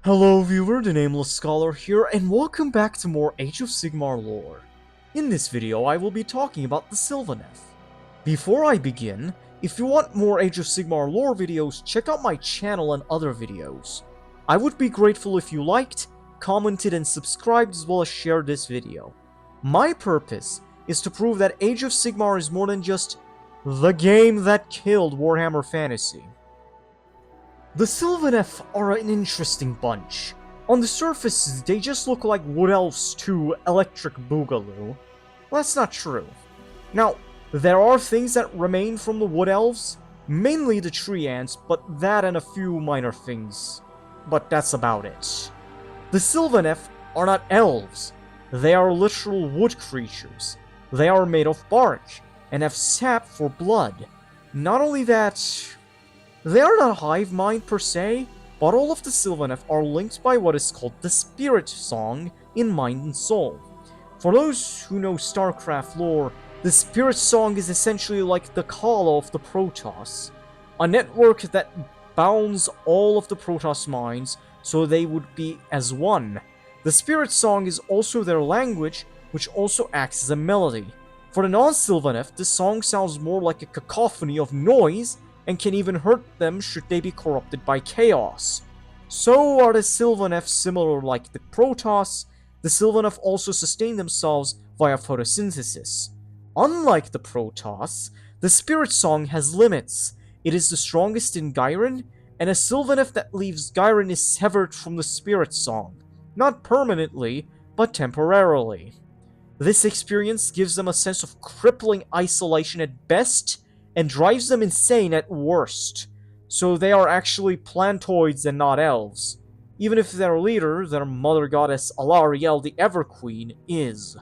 Hello viewer, the Nameless Scholar here, and welcome back to more Age of Sigmar lore. In this video, I will be talking about the Sylvaneth. Before I begin, if you want more Age of Sigmar lore videos, check out my channel and other videos. I would be grateful if you liked, commented, and subscribed as well as shared this video. My purpose is to prove that Age of Sigmar is more than just the game that killed Warhammer Fantasy. The Sylvaneth are an interesting bunch. On the surface, they just look like Wood Elves 2 Electric Boogaloo. Well, that's not true. Now, there are things that remain from the Wood Elves, mainly the tree ants, but that and a few minor things. But that's about it. The Sylvaneth are not elves. They are literal wood creatures. They are made of bark, and have sap for blood. Not only that, they are not hive mind per se, but all of the Sylvaneth are linked by what is called the Spirit Song in Mind and Soul. For those who know StarCraft lore, the Spirit Song is essentially like the call of the Protoss, a network that bounds all of the Protoss minds so they would be as one. The Spirit Song is also their language, which also acts as a melody. For the non-Sylvaneth, this song sounds more like a cacophony of noise, and can even hurt them should they be corrupted by chaos. So are the Sylvaneth similar like the Protoss. The Sylvaneth also sustain themselves via photosynthesis. Unlike the Protoss, the Spirit Song has limits. It is the strongest in Gyren, and a Sylvaneth that leaves Gyren is severed from the Spirit Song. Not permanently, but temporarily. This experience gives them a sense of crippling isolation at best, and drives them insane at worst. So they are actually plantoids and not elves, even if their leader, their mother goddess Alarielle the Everqueen, is.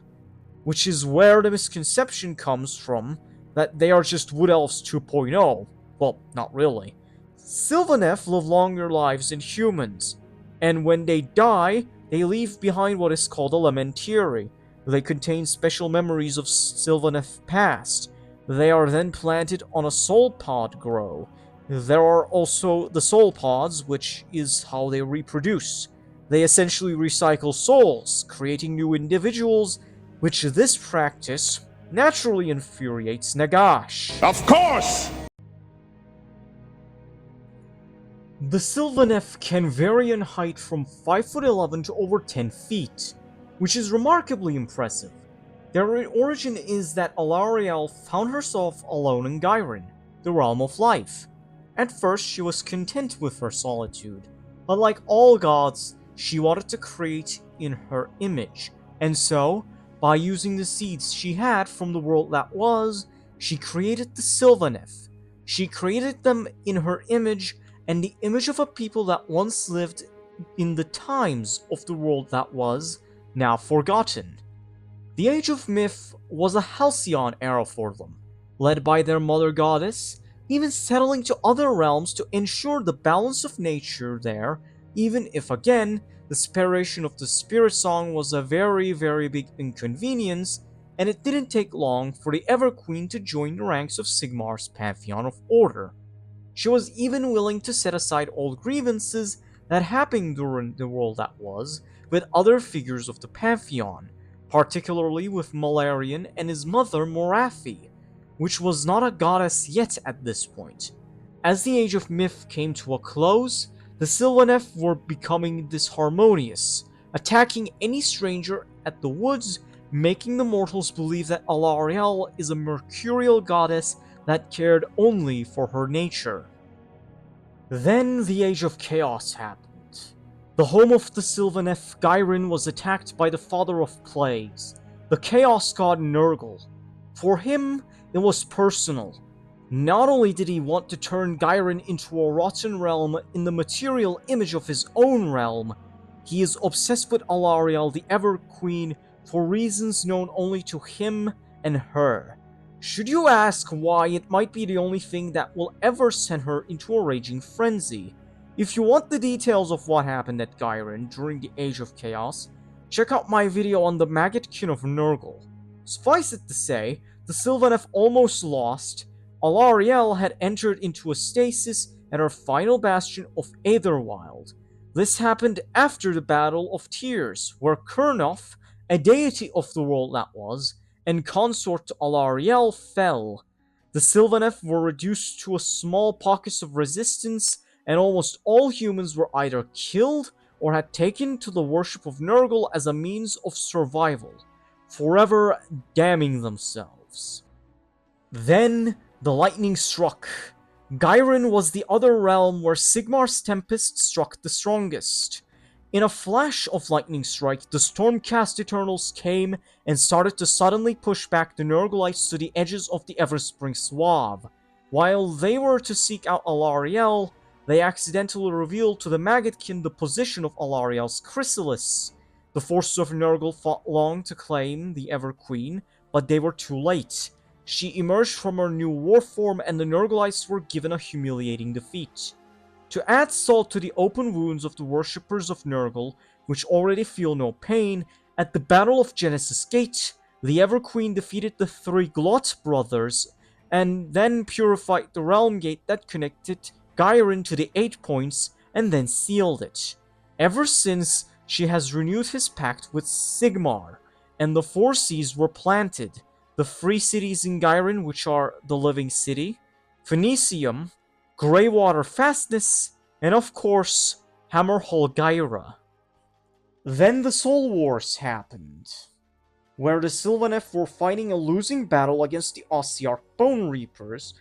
Which is where the misconception comes from, that they are just Wood Elves 2.0. Well, not really. Sylvaneth live longer lives than humans, and when they die, they leave behind what is called a Lamentary. They contain special memories of Sylvaneth past. They are then planted on a soul pod grow. There are also the soul pods, which is how they reproduce. They essentially recycle souls, creating new individuals, which this practice naturally infuriates Nagash. Of course! The Sylvaneth can vary in height from 5'11" to over 10 feet, which is remarkably impressive. Their origin is that Alarielle found herself alone in Gyren, the realm of life. At first, she was content with her solitude, but like all gods, she wanted to create in her image, and so, by using the seeds she had from the world that was, she created the Sylvaneth. She created them in her image, and the image of a people that once lived in the times of the world that was, now forgotten. The Age of Myth was a halcyon era for them, led by their mother goddess, even settling to other realms to ensure the balance of nature there, even if again, the separation of the Spirit Song was a very big inconvenience, and it didn't take long for the Everqueen to join the ranks of Sigmar's Pantheon of Order. She was even willing to set aside old grievances that happened during the world that was, with other figures of the Pantheon, particularly with Malarian and his mother Morathi, which was not a goddess yet at this point. As the Age of Myth came to a close, the Sylvaneth were becoming disharmonious, attacking any stranger at the woods, making the mortals believe that Alarielle is a mercurial goddess that cared only for her nature. Then the Age of Chaos happened. The home of the Sylvaneth, Gyren, was attacked by the Father of Plagues, the Chaos God Nurgle. For him, it was personal. Not only did he want to turn Gyren into a rotten realm in the material image of his own realm, he is obsessed with Alarielle the Everqueen for reasons known only to him and her. Should you ask why, it might be the only thing that will ever send her into a raging frenzy. If you want the details of what happened at Gyren during the Age of Chaos, check out my video on the Maggotkin of Nurgle. Suffice it to say, the Sylvaneth almost lost. Alarielle had entered into a stasis at her final bastion of Aetherwild. This happened after the Battle of Tears, where Kurnoth, a deity of the world that was, and consort to Alariel fell. The Sylvaneth were reduced to a small pocket of resistance, and almost all humans were either killed or had taken to the worship of Nurgle as a means of survival, forever damning themselves. Then the lightning struck. Gyren was the other realm where Sigmar's Tempest struck the strongest. In a flash of lightning strike, the Stormcast Eternals came and started to suddenly push back the Nurglites to the edges of the Everspring Swathe. While they were to seek out Alariel, they accidentally revealed to the Maggotkin the position of Alariel's chrysalis. The forces of Nurgle fought long to claim the Ever Queen, but they were too late. She emerged from her new war form, and the Nurglites were given a humiliating defeat. To add salt to the open wounds of the worshippers of Nurgle, which already feel no pain, at the Battle of Genesis Gate, the Everqueen defeated the three Glot brothers, and then purified the Realm Gate that connected Gyren to the 8 points, and then sealed it. Ever since, she has renewed his pact with Sigmar, and the Four Seas were planted. The three cities in Gyren, which are the Living City, Phoenicium, Greywater Fastness, and of course, Hammerhall Gyra. Then the Soul Wars happened, where the Sylvaneth were fighting a losing battle against the Ossiarch Bone Reapers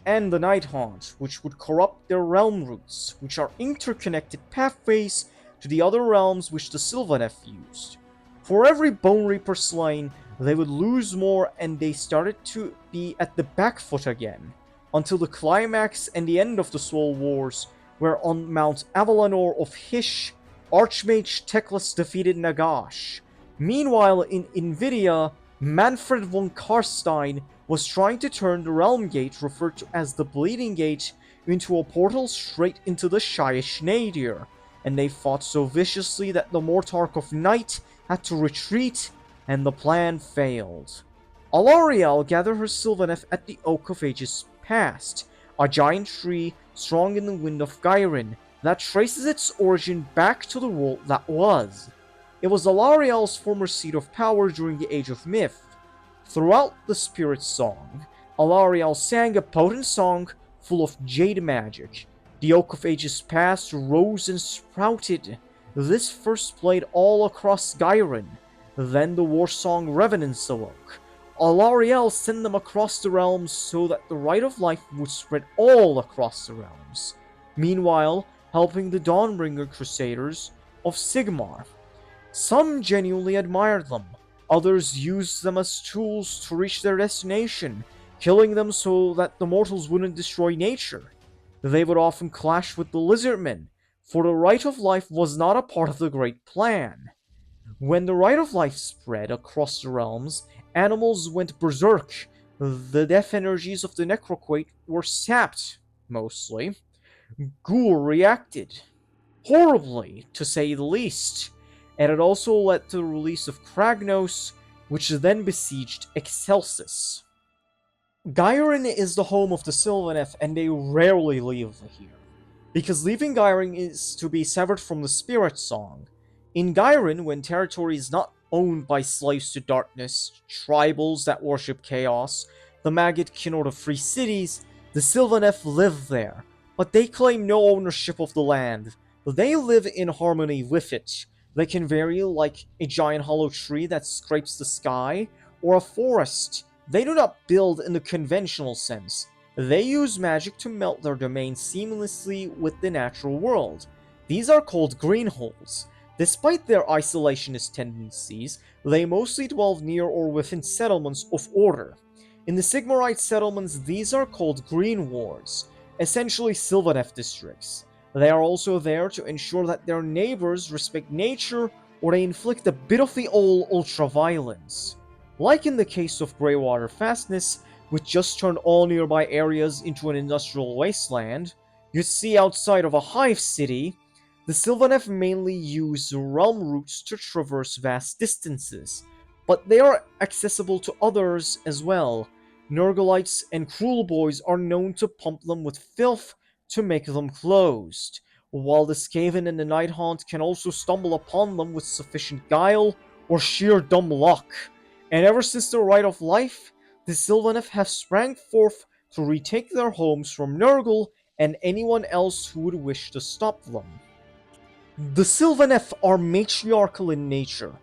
and the Nighthaunt, which would corrupt their realm roots, which are interconnected pathways to the other realms which the Sylvaneth used. For every Bone Reaper slain, they would lose more, and they started to be at the back foot again, until the climax and the end of the Soul Wars, where on Mount Avalanor of Hysh, Archmage Teclis defeated Nagash. Meanwhile, in Invidia, Manfred von Karstein was trying to turn the Realm Gate, referred to as the Bleeding Gate, into a portal straight into the Shyish Nadir, and they fought so viciously that the Mortarch of Night had to retreat, and the plan failed. Alariel gathered her Sylvaneth at the Oak of Ages Past, a giant tree strong in the wind of Gyren that traces its origin back to the world that was. It was Alariel's former seat of power during the Age of Myth. Throughout the Spirit Song, Alariel sang a potent song full of jade magic. The Oak of Ages Past rose and sprouted. This first played all across Gyren. Then the war song Revenants awoke. Alariel sent them across the realms so that the Rite of Life would spread all across the realms. Meanwhile, helping the Dawnbringer Crusaders of Sigmar. Some genuinely admired them. Others used them as tools to reach their destination, killing them so that the mortals wouldn't destroy nature. They would often clash with the Lizardmen, for the Rite of Life was not a part of the Great Plan. When the Rite of Life spread across the realms, animals went berserk. The death energies of the Necroquake were sapped, mostly. Ghur reacted horribly, to say the least, and it also led to the release of Kragnos, which then besieged Excelsis. Gyren is the home of the Sylvaneth, and they rarely leave here, because leaving Gyren is to be severed from the Spirit Song. In Gyren, when territory is not owned by slaves to darkness, tribals that worship chaos, the Maggotkin or the Free Cities, the Sylvaneth live there, but they claim no ownership of the land. They live in harmony with it. They can vary like a giant hollow tree that scrapes the sky, or a forest. They do not build in the conventional sense. They use magic to melt their domain seamlessly with the natural world. These are called greenholds. Despite their isolationist tendencies, they mostly dwell near or within settlements of order. In the Sigmarite settlements, these are called green wards, essentially Sylvaneth districts. They are also there to ensure that their neighbors respect nature, or they inflict a bit of the old ultra-violence. Like in the case of Greywater Fastness, which just turned all nearby areas into an industrial wasteland, you see outside of a hive city, the Sylvaneth mainly use realm routes to traverse vast distances, but they are accessible to others as well. Nurglites and Cruel Boys are known to pump them with filth to make them closed. while the Skaven and the Nighthaunt can also stumble upon them with sufficient guile or sheer dumb luck. And ever since the Rite of Life, the Sylvaneth have sprang forth to retake their homes from Nurgle and anyone else who would wish to stop them. The Sylvaneth are matriarchal in nature,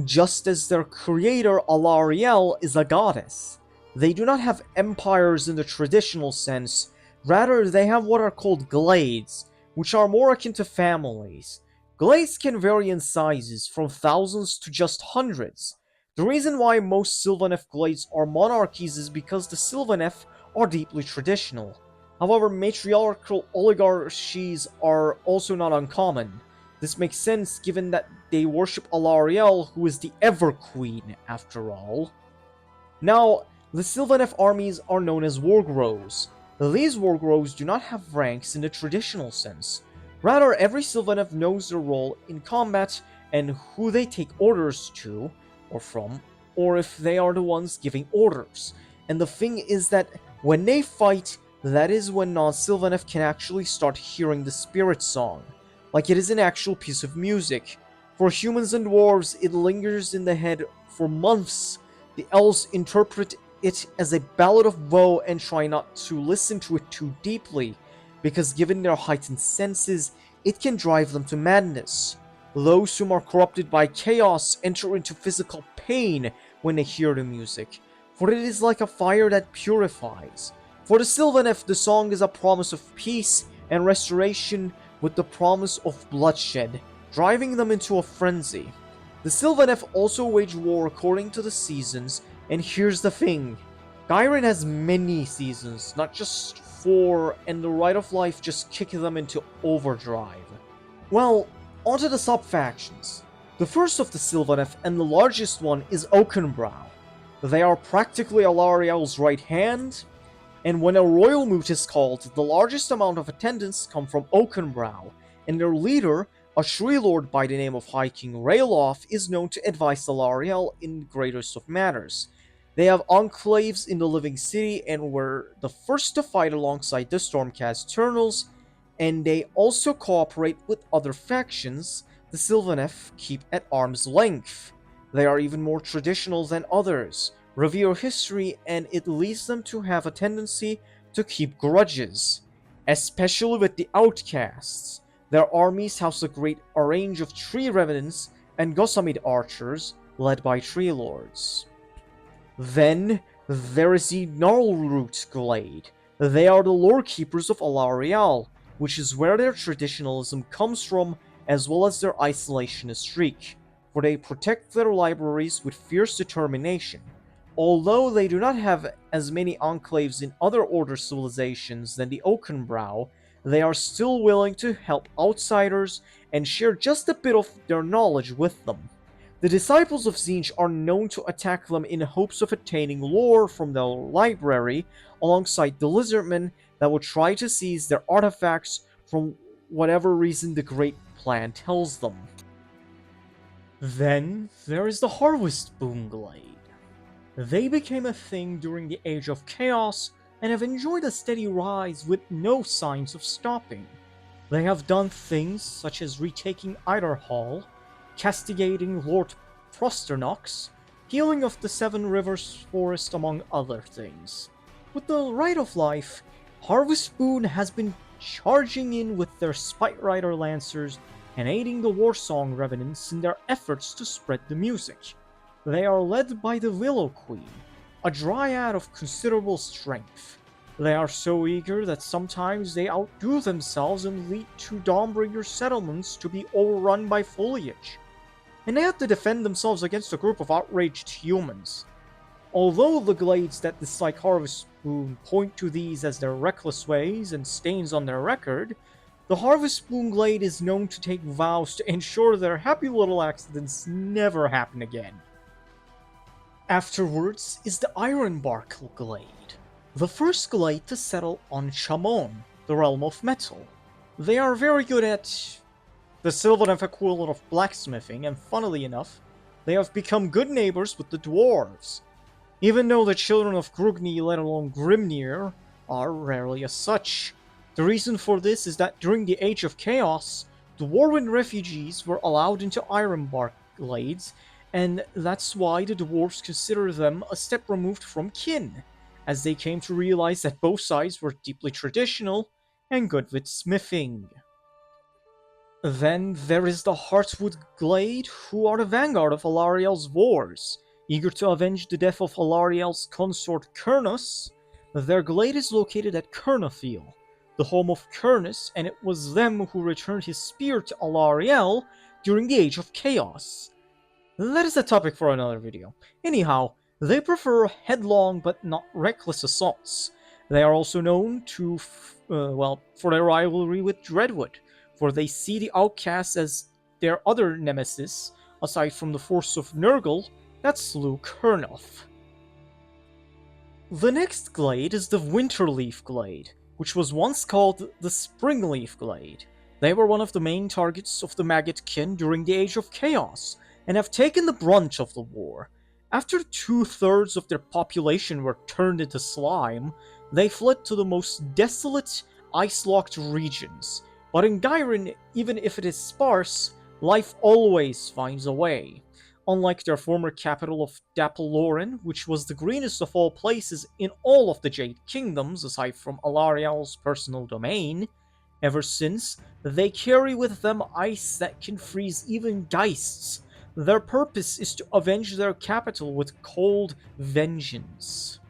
just as their creator Alarielle is a goddess. They do not have empires in the traditional sense, rather they have what are called glades, which are more akin to families. Glades can vary in sizes, from thousands to just hundreds. The reason why most Sylvaneth glades are monarchies is because the Sylvaneth are deeply traditional. However, matriarchal oligarchies are also not uncommon. This makes sense given that they worship Alarielle, who is the Ever-Queen, after all. Now, the Sylvaneth armies are known as wargroves. These wargroves do not have ranks in the traditional sense. Rather, every Sylvaneth knows their role in combat and who they take orders to, or from, or if they are the ones giving orders. And the thing is that when they fight, that is when non-Sylvaneth can actually start hearing the spirit song, like it is an actual piece of music. For humans and dwarves, it lingers in the head for months. The elves interpret it as a ballad of woe and try not to listen to it too deeply, because given their heightened senses, it can drive them to madness. Those whom are corrupted by chaos enter into physical pain when they hear the music, for it is like a fire that purifies. For the Sylvaneth, the song is a promise of peace and restoration with the promise of bloodshed, driving them into a frenzy. The Sylvaneth also wage war according to the seasons, and here's the thing. Ghyran has many seasons, not just 4, and the Rite of Life just kick them into overdrive. Well, onto the Subfactions. The first of the Sylvaneth, and the largest one, is Oakenbrow. They are practically Alarielle's right hand, and when a royal moot is called, the largest amount of attendants come from Oakenbrow, and their leader, a Shree Lord by the name of High King Ralof, is known to advise Alarielle in the greatest of matters. They have enclaves in the Living City and were the first to fight alongside the Stormcast Eternals, and they also cooperate with other factions the Sylvaneth keep at arm's length. They are even more traditional than others, revere history, and it leads them to have a tendency to keep grudges, especially with the outcasts. Their armies house a great range of tree revenants and Gossamid archers, led by tree lords. Then, there is the Gnarlroot Glade. They are the lore keepers of Alarielle, which is where their traditionalism comes from, as well as their isolationist streak, for they protect their libraries with fierce determination. Although they do not have as many enclaves in other Order civilizations than the Oakenbrow, they are still willing to help outsiders and share just a bit of their knowledge with them. The disciples of Tzeentch are known to attack them in hopes of attaining lore from their library, alongside the Lizardmen that will try to seize their artifacts from whatever reason the Great Plan tells them. Then, there is the Harvest Boon Glade. They became a thing during the Age of Chaos and have enjoyed a steady rise with no signs of stopping. They have done things such as retaking Eiderhall, castigating Lord Frosternox, healing of the Seven Rivers Forest, among other things. With the Rite of Life, Harvest Boon has been charging in with their Spite Rider Lancers and aiding the Warsong Revenants in their efforts to spread the music. They are led by the Willow Queen, a dryad of considerable strength. They are so eager that sometimes they outdo themselves and lead to Dawnbringer settlements to be overrun by foliage. And they have to defend themselves against a group of outraged humans. Although the glades that dislike Harvest Boon point to these as their reckless ways and stains on their record, the Harvest Boon Glade is known to take vows to ensure their happy little accidents never happen again. Afterwards is the Ironbark Glade, the first glade to settle on Chamon, the realm of metal. They are very good at the Sylvaneth equivalent of blacksmithing, and funnily enough, they have become good neighbors with the dwarves, even though the children of Grugni, let alone Grimnir, are rarely as such. The reason for this is that during the Age of Chaos, the Dwarven refugees were allowed into Ironbark glades, and that's why the dwarves consider them a step removed from kin, as they came to realize that both sides were deeply traditional and good with smithing. Then there is the Heartwood Glade, who are the vanguard of Alariel's wars. Eager to avenge the death of Alariel's consort Kernus, their glade is located at Kernafil, the home of Kernus, and it was them who returned his spear to Alariel during the Age of Chaos. That is a topic for another video. Anyhow, they prefer headlong but not reckless assaults. They are also known for their rivalry with Dreadwood, for they see the outcasts as their other nemesis, aside from the force of Nurgle that slew Kurnoth. The next glade is the Winterleaf Glade, which was once called the Springleaf Glade. They were one of the main targets of the Maggotkin during the Age of Chaos, and have taken the brunt of the war. After two-thirds of their population were turned into slime, they fled to the most desolate, ice-locked regions. But in Gyren, even if it is sparse, life always finds a way. Unlike their former capital of Daploren, which was the greenest of all places in all of the Jade Kingdoms aside from Alariel's personal domain, ever since, they carry with them ice that can freeze even geists. Their purpose is to avenge their capital with cold vengeance.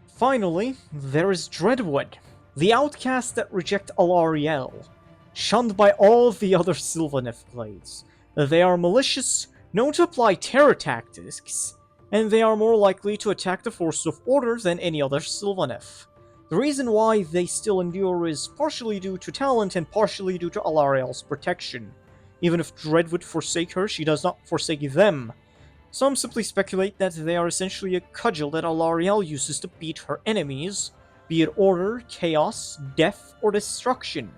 Finally, there is Dreadwood, the outcast that reject Alariel, shunned by all the other Sylvaneth glades. They are malicious, known to apply terror tactics, and they are more likely to attack the forces of order than any other Sylvaneth. The reason why they still endure is partially due to talent and partially due to Alariel's protection. Even if Dreadwood forsake her, she does not forsake them. Some simply speculate that they are essentially a cudgel that Alariel uses to beat her enemies, be it order, chaos, death, or destruction.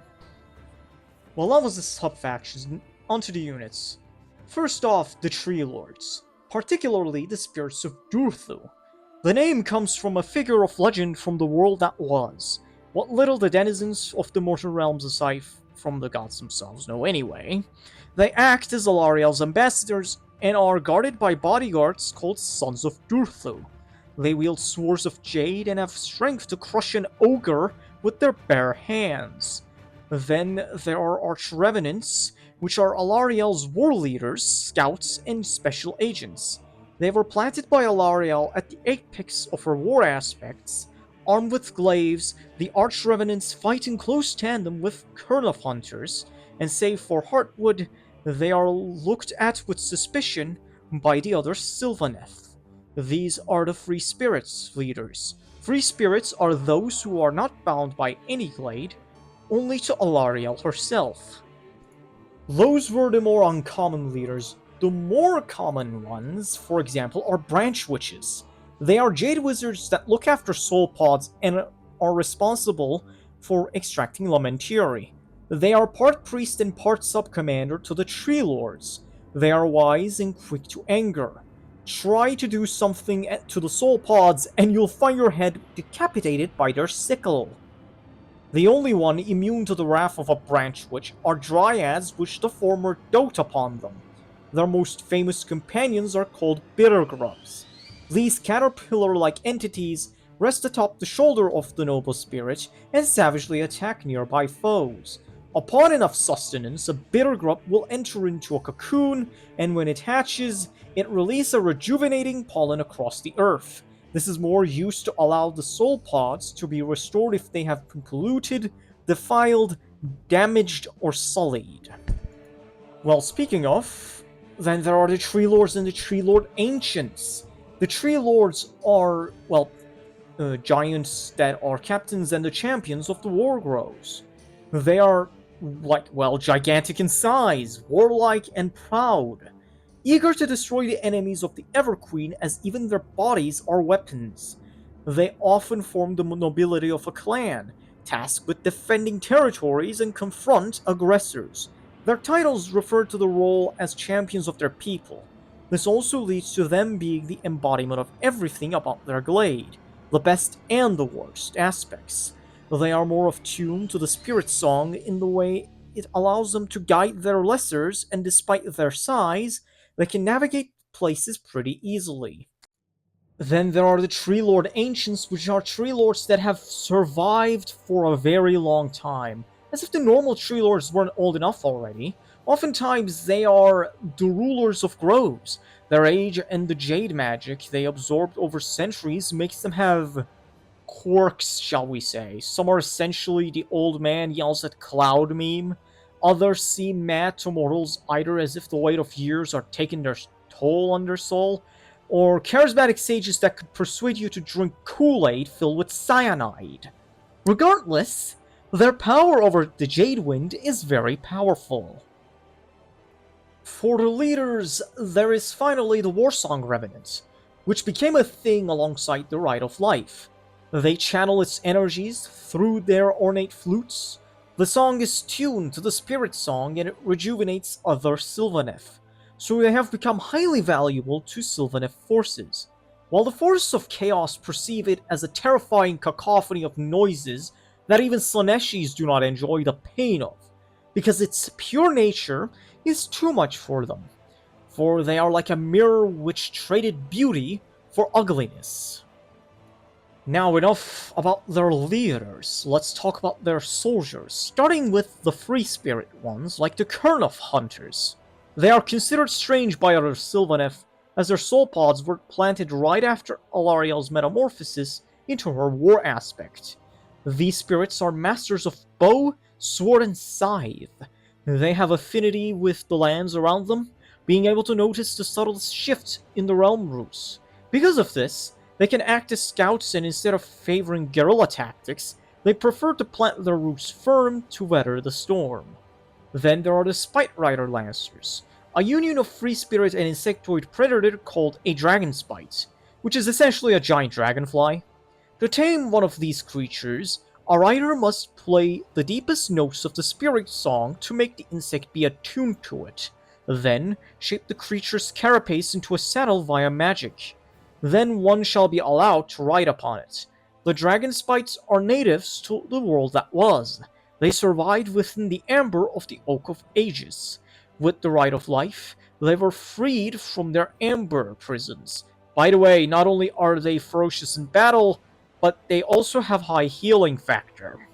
Well, that was the Subfactions, onto the units. First off, the Tree Lords, particularly the spirits of Durthu. The name comes from a figure of legend from the world that was, what little the denizens of the mortal realms aside from the gods themselves know anyway. They act as Alariel's ambassadors and are guarded by bodyguards called Sons of Durthu. They wield swords of jade and have strength to crush an ogre with their bare hands. Then there are Arch-Revenants, which are Alariel's war leaders, scouts, and special agents. They were planted by Alariel at the apex of her war aspects. Armed with glaives, the Arch-Revenants fight in close tandem with Kurnoth hunters, and save for Heartwood, they are looked at with suspicion by the other Sylvaneth. These are the Free Spirits leaders. Free Spirits are those who are not bound by any glade, only to Alariel herself. Those were the more uncommon leaders. The more common ones, for example, are Branch Witches. They are Jade Wizards that look after soul pods and are responsible for extracting Lamentieri. They are part priest and part sub-commander to the Tree Lords. They are wise and quick to anger. Try to do something to the soul pods and you'll find your head decapitated by their sickle. The only one immune to the wrath of a Branch Witch are Dryads, which the former dote upon them. Their most famous companions are called Bittergrubs. These caterpillar-like entities rest atop the shoulder of the noble spirit and savagely attack nearby foes. Upon enough sustenance, a Bittergrub will enter into a cocoon, and when it hatches, it releases a rejuvenating pollen across the earth. This is more used to allow the soul pods to be restored if they have been polluted, defiled, damaged, or sullied. Well, speaking of, then there are the Tree Lords and the Tree Lord Ancients. The Tree Lords are, giants that are captains and the champions of the Wargroves. They are, gigantic in size, warlike, and proud. Eager to destroy the enemies of the Everqueen as even their bodies are weapons. They often form the nobility of a clan, tasked with defending territories and confront aggressors. Their titles refer to the role as champions of their people. This also leads to them being the embodiment of everything about their glade, the best and the worst aspects. They are more attuned to the spirit song in the way it allows them to guide their lessers, and despite their size, they can navigate places pretty easily. Then there are the Tree Lord Ancients, which are Tree Lords that have survived for a very long time. As if the normal Tree Lords weren't old enough already. Oftentimes, they are the rulers of groves. Their age and the jade magic they absorbed over centuries makes them have quirks, shall we say. Some are essentially the old man yells at cloud meme. Others seem mad to mortals either as if the weight of years are taking their toll on their soul, or charismatic sages that could persuade you to drink Kool-Aid filled with cyanide. Regardless, their power over the Jade Wind is very powerful. For the leaders, there is finally the Warsong Revenant, which became a thing alongside the Rite of Life. They channel its energies through their ornate flutes. The song is tuned to the Spirit Song and it rejuvenates other Sylvaneth, so they have become highly valuable to Sylvaneth forces. While the forces of chaos perceive it as a terrifying cacophony of noises that even Slaneshis do not enjoy the pain of, because its pure nature is too much for them, for they are like a mirror which traded beauty for ugliness. Now enough about their leaders, let's talk about their soldiers, starting with the free spirit ones, like the Kurnoth Hunters. They are considered strange by other Sylvaneth, as their soul pods were planted right after Alarielle's metamorphosis into her war aspect. These spirits are masters of bow, sword, and scythe. They have affinity with the lands around them, being able to notice the subtle shift in the realm roots. Because of this, they can act as scouts, and instead of favoring guerrilla tactics, they prefer to plant their roots firm to weather the storm. Then there are the Spite Rider Lancers, a union of free spirit and insectoid predator called a Dragon Spite, which is essentially a giant dragonfly. To tame one of these creatures, a rider must play the deepest notes of the spirit song to make the insect be attuned to it, then shape the creature's carapace into a saddle via magic. Then one shall be allowed to ride upon it. The dragon spites are natives to the world that was. They survived within the amber of the Oak of Ages. With the Rite of Life, they were freed from their amber prisons. By the way, not only are they ferocious in battle, but they also have high healing factor.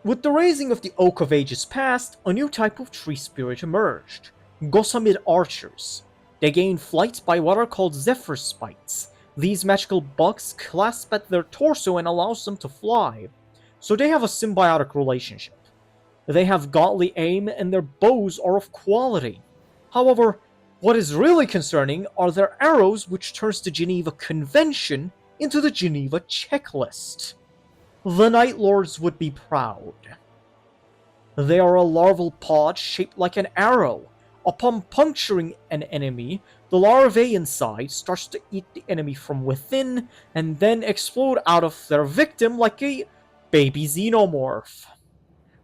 With the raising of the Oak of Ages past, a new type of tree spirit emerged, Gossamid Archers. They gain flight by what are called Zephyr Spites. These magical bugs clasp at their torso and allows them to fly, so they have a symbiotic relationship. They have godly aim and their bows are of quality. However, what is really concerning are their arrows, which turns the Geneva Convention into the Geneva Checklist. The Night Lords would be proud. They are a larval pod shaped like an arrow. Upon puncturing an enemy, the larvae inside starts to eat the enemy from within and then explode out of their victim like a baby xenomorph.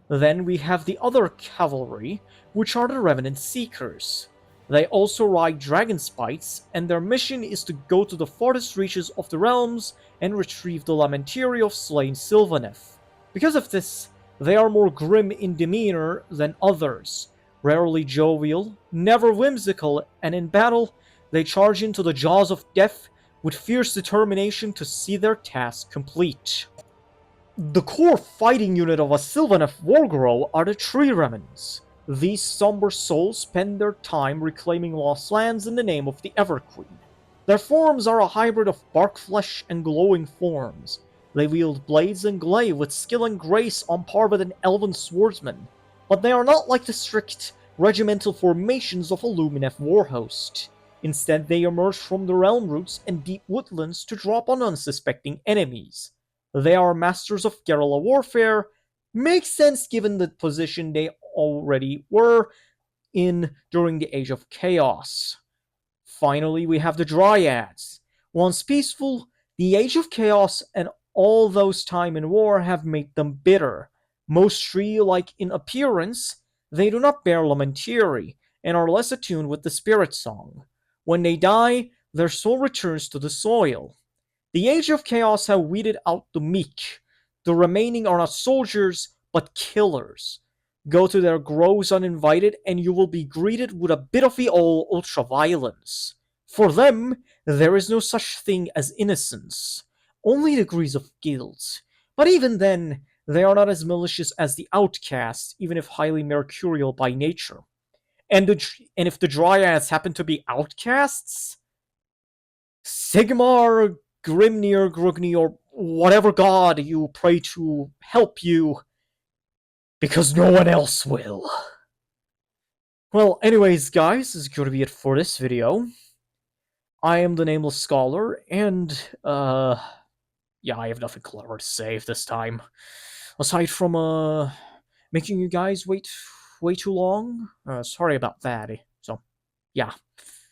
Then we have the other cavalry, which are the Revenant Seekers. They also ride dragon spites, and their mission is to go to the farthest reaches of the realms and retrieve the Lamentary of slain Sylvaneth. Because of this, they are more grim in demeanor than others, rarely jovial, never whimsical, and in battle, they charge into the jaws of death with fierce determination to see their task complete. The core fighting unit of a Sylvaneth Wargrow are the Tree Remnants. These somber souls spend their time reclaiming lost lands in the name of the Everqueen. Their forms are a hybrid of bark flesh and glowing forms. They wield blades and glaive with skill and grace on par with an elven swordsman, but they are not like the strict, regimental formations of a Lumineth warhost. Instead, they emerge from the realm roots and deep woodlands to drop on unsuspecting enemies. They are masters of guerrilla warfare. Makes sense given the position they already were in during the Age of Chaos. Finally, we have the Dryads. Once peaceful, the Age of Chaos and all those time in war have made them bitter. Most tree-like in appearance, they do not bear Lamentary and are less attuned with the spirit song. When they die, their soul returns to the soil. The Age of Chaos have weeded out the meek. The remaining are not soldiers, but killers. Go to their groves uninvited, and you will be greeted with a bit of the old ultra-violence. For them, there is no such thing as innocence, only degrees of guilt. But even then, they are not as malicious as the outcasts, even if highly mercurial by nature. And if the Dryads happen to be outcasts, Sigmar, Grimnir, Grugni, or whatever god you pray to help you, because no one else will. Well, anyways, guys, this is going to be it for this video. I am the Nameless Scholar, and, yeah, I have nothing clever to say this time. Aside from, making you guys wait way too long. Sorry about that. So, yeah.